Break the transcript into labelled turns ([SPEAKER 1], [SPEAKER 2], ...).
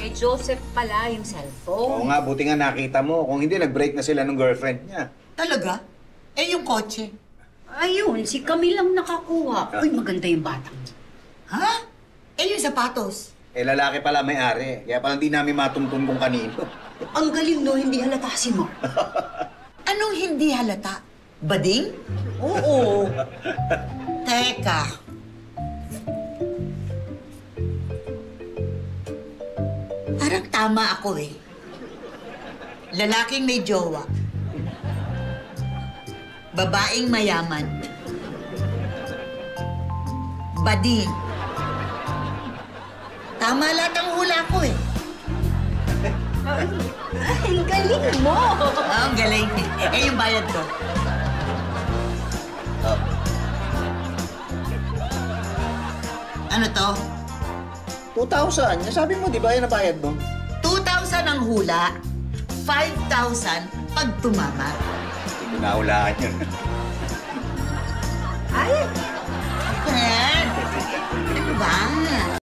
[SPEAKER 1] Kay Joseph pala yung
[SPEAKER 2] Oo
[SPEAKER 1] cellphone.
[SPEAKER 2] nga, buti nga nakita mo. Kung hindi, nag-break na sila ng girlfriend niya.
[SPEAKER 3] Talaga? Eh, yung kotse?
[SPEAKER 1] Ayun, si Camille ang nakakuha. Uy, maganda yung batang.
[SPEAKER 3] Ha? Eh, yung sapatos?
[SPEAKER 2] Eh, lalaki pala may-ari. Kaya pala hindi namin matuntun kung kanino.
[SPEAKER 1] Ang galing no, hindi halata si Mark.
[SPEAKER 3] Anong hindi halata? Bading?
[SPEAKER 1] Oo.
[SPEAKER 3] Teka. Parang tama ako eh. Lalaking may jowa. Babaeng mayaman. Bading. Tama lahat ang hula ko eh.
[SPEAKER 1] Ay, ang galing mo.
[SPEAKER 3] Ah, ang galing. Eh, yung bayad ko. Ano to?
[SPEAKER 2] 2,000. Sabi mo, di ba yan nabayad mo?
[SPEAKER 3] 2,000 ang hula, 5,000 pag tumama.
[SPEAKER 2] Hindi ko nahulaan yun.
[SPEAKER 1] Ay,